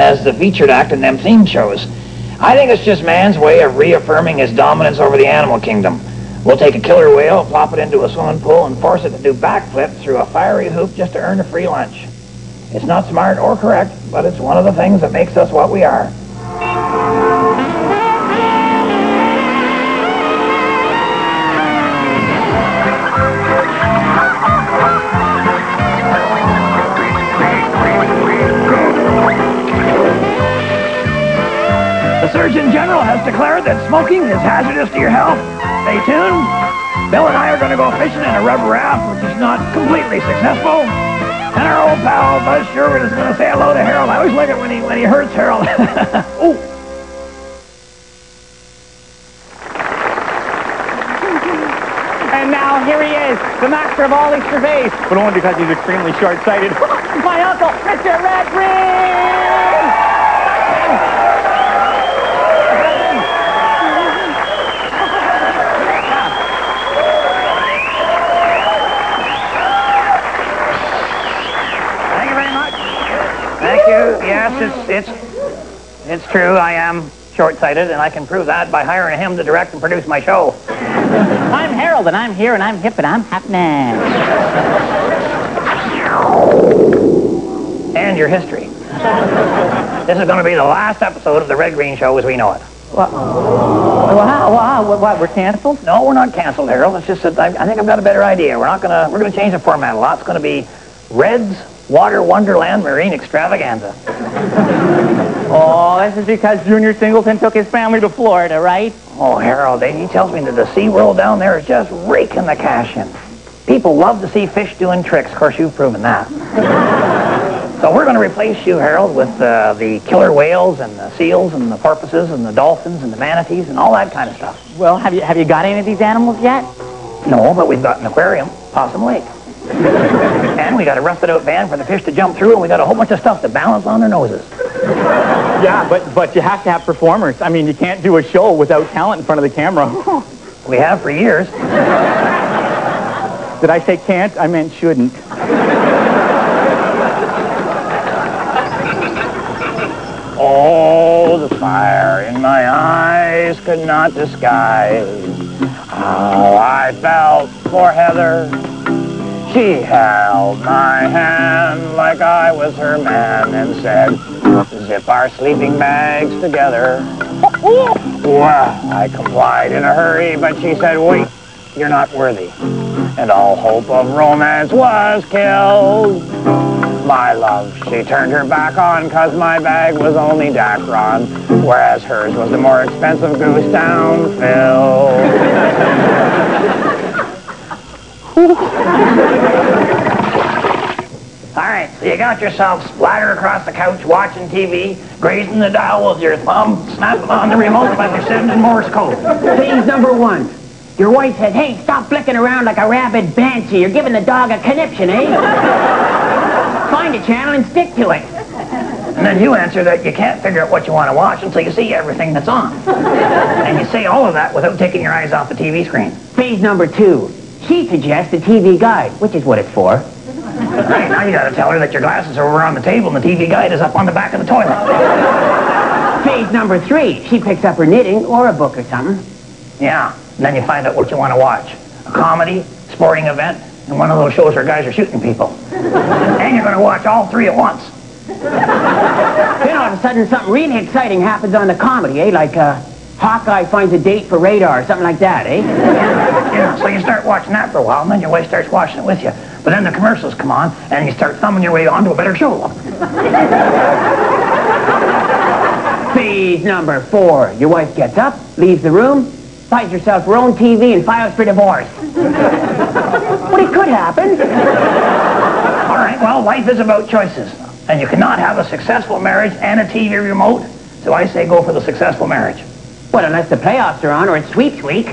as the featured act in them theme shows. I think it's just man's way of reaffirming his dominance over the animal kingdom. We'll take a killer whale, plop it into a swimming pool, and force it to do backflips through a fiery hoop just to earn a free lunch. It's not smart or correct, but it's one of the things that makes us what we are. The Surgeon General has declared that smoking is hazardous to your health. Stay tuned. Bill and I are going to go fishing in a rubber raft, which is not completely successful. And our old pal Buzz Sherwood is going to say hello to Harold. I always like it when he hurts Harold. Ooh. And now here he is, the master of all Easter bass, but only because he's extremely short-sighted. My uncle, Mr. Red Green! Yes, it's true. I am short-sighted, and I can prove that by hiring him to direct and produce my show. I'm Harold, and I'm here, and I'm hip, and I'm happening. And your history. This is going to be the last episode of the Red Green Show as we know it. What, we're canceled? No, we're not canceled, Harold. It's just that I think I've got a better idea. We're going to change the format a lot. It's going to be Red's Water Wonderland Marine Extravaganza. Oh, this is because Junior Singleton took his family to Florida, right? Oh, Harold, he tells me that the SeaWorld down there is just raking the cash in. People love to see fish doing tricks. Of course, you've proven that. So we're going to replace you, Harold, with the killer whales and the seals and the porpoises and the dolphins and the manatees and all that kind of stuff. Well, have you got any of these animals yet? No, but we've got an aquarium, Possum Lake. And we got a rusted-out van for the fish to jump through, and we got a whole bunch of stuff to balance on their noses. Yeah, but you have to have performers. I mean, you can't do a show without talent in front of the camera. We have for years. Did I say can't? I meant shouldn't. Oh, the fire in my eyes could not disguise how I felt for Heather. She held my hand like I was her man and said, zip our sleeping bags together. Well, I complied in a hurry, but she said, wait, you're not worthy. And all hope of romance was killed. My love, she turned her back on 'cause my bag was only Dacron, whereas hers was the more expensive Goose Town Phil. All right, so you got yourself splattered across the couch watching TV, grazing the dial with your thumb, snapping on the remote like you're sitting in Morse code. Phase number 1. Your wife said, hey, stop flicking around like a rabid banshee. You're giving the dog a conniption, eh? Find a channel and stick to it. And then you answer that you can't figure out what you want to watch until you see everything that's on. And you say all of that without taking your eyes off the TV screen. Phase number 2. She suggests a TV guide, which is what it's for. Right, now you got to tell her that your glasses are over on the table and the TV guide is up on the back of the toilet. Phase number 3. She picks up her knitting or a book or something. Yeah, and then you find out what you want to watch. A comedy, sporting event, and one of those shows where guys are shooting people. And you're going to watch all 3 at once. Then all of a sudden something really exciting happens on the comedy, eh? Like Hawkeye finds a date for radar, something like that, eh? Yeah, so you start watching that for a while, and then your wife starts watching it with you. But then the commercials come on, and you start thumbing your way on to a better show. Phase number 4. Your wife gets up, leaves the room, buys herself her own TV, and files for divorce. But it could happen. All right, well, life is about choices. And you cannot have a successful marriage and a TV remote, so I say go for the successful marriage. Well, unless the playoffs are on or it's sweeps week.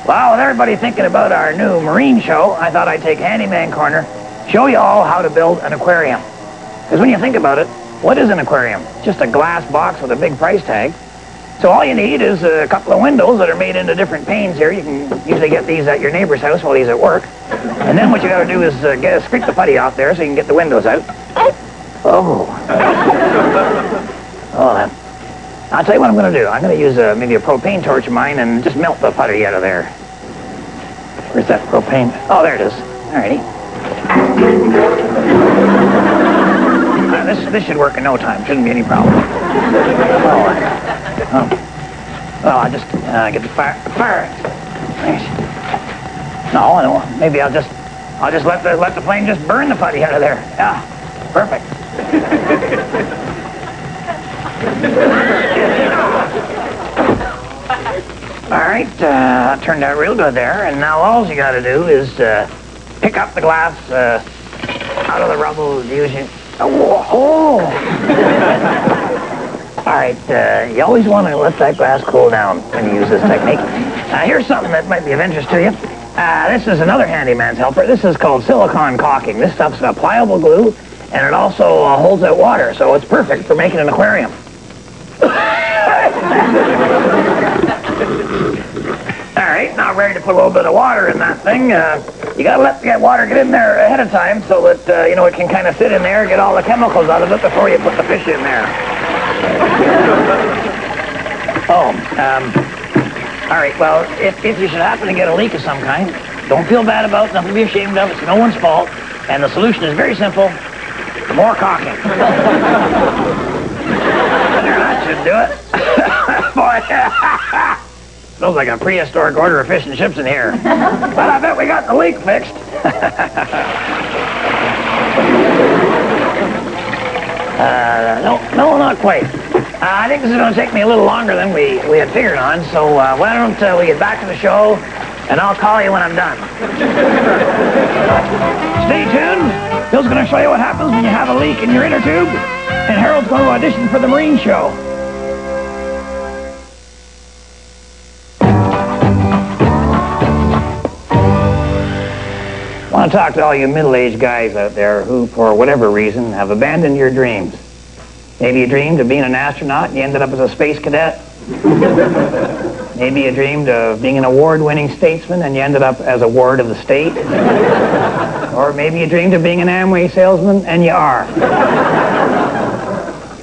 Well, with everybody thinking about our new marine show, I thought I'd take Handyman Corner, show you all how to build an aquarium. Because when you think about it, what is an aquarium? Just a glass box with a big price tag. So all you need is a couple of windows that are made into different panes here. You can usually get these at your neighbor's house while he's at work. And then what you got to do is scrape the putty off there so you can get the windows out. Oh. Oh, that. I'll tell you what I'm going to do. I'm going to use maybe a propane torch of mine and just melt the putty out of there. Where's that propane? Oh, there it is. Alrighty. This should work in no time. Shouldn't be any problem. Well, I'll just get the fire. Thanks. No, maybe I'll just let the flame just burn the putty out of there. Yeah, perfect. All right, turned out real good there. And now all you got to do is pick up the glass out of the rubble using. Oh! All right, you always want to let that glass cool down when you use this technique. Here's something that might be of interest to you. This is another handyman's helper. This is called silicone caulking. This stuff's a pliable glue, and it also holds out water, so it's perfect for making an aquarium. All right, now ready to put a little bit of water in that thing. You got to let that water get in there ahead of time so that, it can kind of sit in there and get all the chemicals out of it before you put the fish in there. All right, well, if you should happen to get a leak of some kind, don't feel bad about it, nothing to be ashamed of. It's no one's fault. And the solution is very simple. More caulking. That should do it. Boy, smells like a prehistoric order of fish and chips in here. But I bet we got the leak fixed. No, not quite. I think this is going to take me a little longer than we had figured on, so why don't we get back to the show, and I'll call you when I'm done. Stay tuned. Bill's going to show you what happens when you have a leak in your inner tube, and Harold's going to audition for the Marine show. I want to talk to all you middle-aged guys out there who, for whatever reason, have abandoned your dreams. Maybe you dreamed of being an astronaut and you ended up as a space cadet. Maybe you dreamed of being an award-winning statesman and you ended up as a ward of the state. Or maybe you dreamed of being an Amway salesman and you are.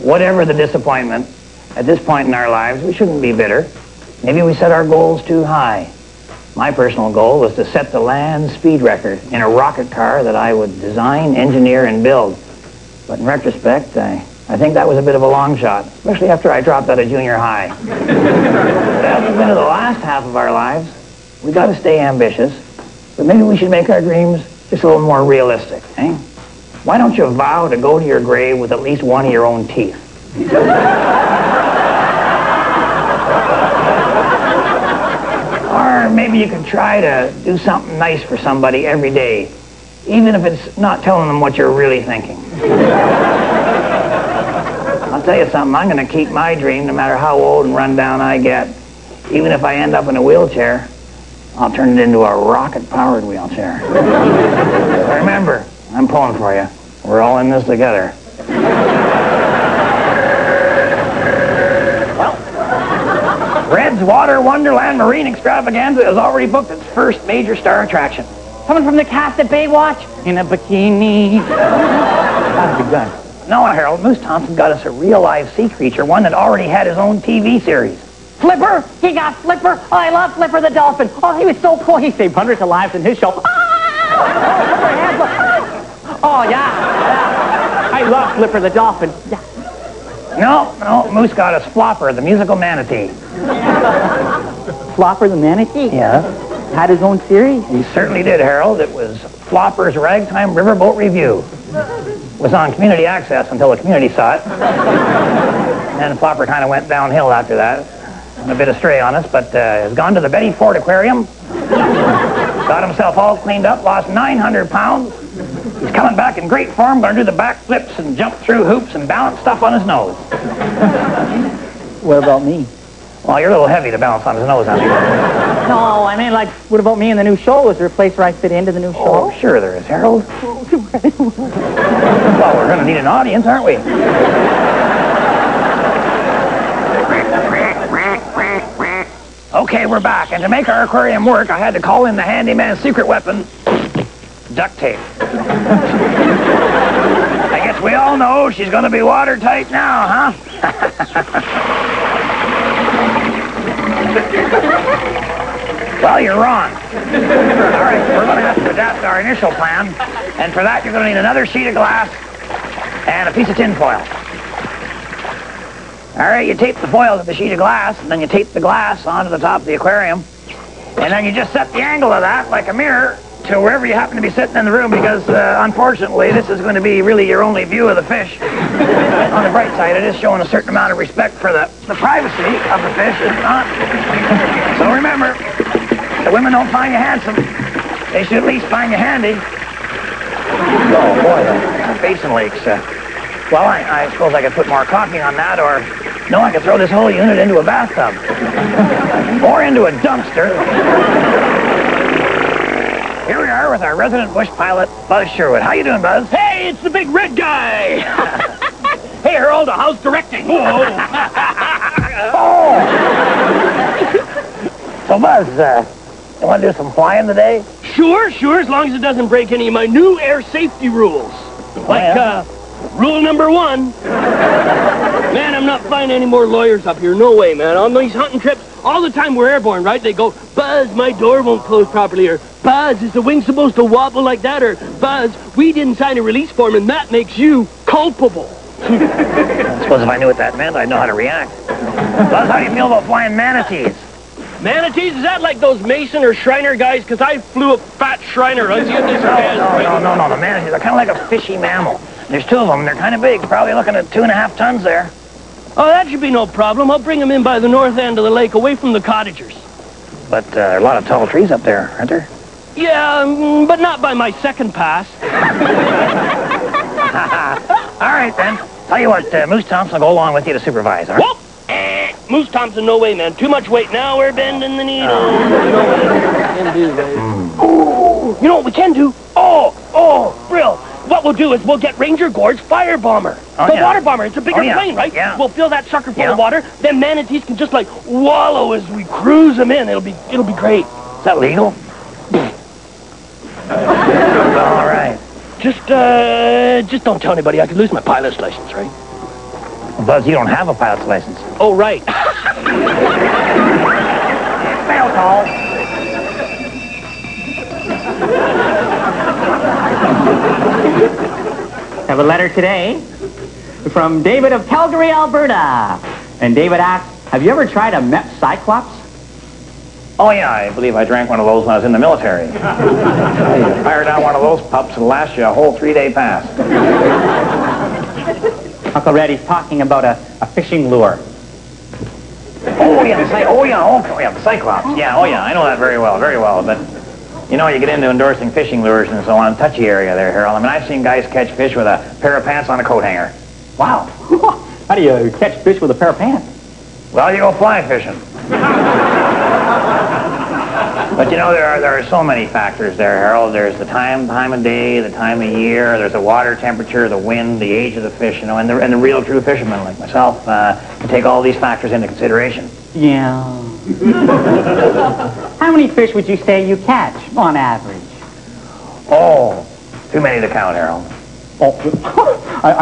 Whatever the disappointment, at this point in our lives, we shouldn't be bitter. Maybe we set our goals too high. My personal goal was to set the land speed record in a rocket car that I would design, engineer, and build. But in retrospect, I think that was a bit of a long shot, especially after I dropped out of junior high. But as we've been to the last half of our lives, we got to stay ambitious, but maybe we should make our dreams just a little more realistic, eh? Why don't you vow to go to your grave with at least one of your own teeth? Or maybe you could try to do something nice for somebody every day, even if it's not telling them what you're really thinking. I'll tell you something, I'm going to keep my dream no matter how old and run down I get. Even if I end up in a wheelchair, I'll turn it into a rocket-powered wheelchair. Remember, I'm pulling for you. We're all in this together. Well, Red's Water Wonderland Marine Extravaganza has already booked its first major star attraction. Someone from the cast at Baywatch in a bikini. That'd be good. No, Harold, Moose Thompson got us a real-life sea creature, one that already had his own TV series. Flipper! He got Flipper! Oh, I love Flipper the dolphin. Oh, he was so cool. He saved hundreds of lives in his show. Oh, yeah. I love Flipper the dolphin. Yeah. No, Moose got us Flopper, the musical manatee. Flopper the manatee? Yeah. Had his own series? He certainly did, Harold. It was Flopper's Ragtime Riverboat Review. It was on community access until the community saw it. And then Flopper kind of went downhill after that. A bit astray on us, but has gone to the Betty Ford Aquarium. Got himself all cleaned up, lost 900 pounds. He's coming back in great form, going to do the backflips and jump through hoops and balance stuff on his nose. What about me? Well, you're a little heavy to balance on his nose, honey. No, I mean, like, what about me in the new show? Is there a place where I fit into the new show? Oh, sure there is, Harold. Well, we're going to need an audience, aren't we? Okay, we're back. And to make our aquarium work, I had to call in the handyman's secret weapon, duct tape. I guess we all know she's going to be watertight now, huh? Well, you're wrong. All right, we're going to have to adapt our initial plan, and for that you're going to need another sheet of glass and a piece of tin foil. All right, you tape the foil to the sheet of glass, and then you tape the glass onto the top of the aquarium, and then you just set the angle of that like a mirror to wherever you happen to be sitting in the room, because unfortunately this is going to be really your only view of the fish. On the bright side, it is showing a certain amount of respect for the privacy of the fish, is it not? So remember, the women don't find you handsome. They should at least find you handy. Oh boy, the basin leaks. Well, I suppose I could put more caulking on that, or no, I could throw this whole unit into a bathtub. Or into a dumpster. Here we are with our resident bush pilot, Buzz Sherwood. How you doing, Buzz? Hey, it's the big red guy! Hey, Harold, how's directing? Oh! So, Buzz, you want to do some flying today? Sure, as long as it doesn't break any of my new air safety rules. Like, rule number 1. Man, I'm not finding any more lawyers up here. No way, man. On these hunting trips, all the time we're airborne, right? They go, Buzz, my door won't close properly, or Buzz, is the wing supposed to wobble like that, or Buzz, we didn't sign a release form and that makes you culpable. I suppose if I knew what that meant, I'd know how to react. Buzz, how do you feel about flying manatees? Manatees, is that like those Mason or Shriner guys? Because I flew a fat Shriner. No, the manatees are kind of like a fishy mammal. There's 2 of them. They're kind of big, probably looking at 2.5 tons there. Oh, that should be no problem. I'll bring them in by the north end of the lake, away from the cottagers. But there are a lot of tall trees up there, aren't there? Yeah, but not by my second pass. All right, then. Tell you what, Moose Thompson will go along with you to supervise, all right? Whoop! Moose Thompson, no way, man. Too much weight. Now we're bending the needle. No way. Can't do, baby. Ooh, you know what we can do? Oh, Brill. What we'll do is we'll get Ranger Gord's fire bomber. Water bomber. It's a bigger plane, right? Yeah. We'll fill that sucker full of water. Then manatees can just like wallow as we cruise them in. It'll be great. Is that legal? All right. Just don't tell anybody. I could lose my pilot's license, right? Well, Buzz, you don't have a pilot's license. Oh, right. Fail call. Have a letter today from David of Calgary, Alberta. And David asks, have you ever tried a Mep Cyclops? Oh, yeah, I believe I drank one of those when I was in the military. Fire down one of those pups, it'll last you a whole 3-day pass. Uncle Red, he's talking about a fishing lure. Oh, yeah, the Cyclops. Yeah, I know that very well, But, you know, you get into endorsing fishing lures and so on, touchy area there, Harold. I mean, I've seen guys catch fish with a pair of pants on a coat hanger. Wow. How do you catch fish with a pair of pants? Well, you go fly fishing. But, you know, there are so many factors there, Harold. There's the time of day, the time of year, there's the water temperature, the wind, the age of the fish, you know, and the real true fishermen like myself take all these factors into consideration. Yeah. How many fish would you say you catch on average? Oh, too many to count, Harold. Oh, I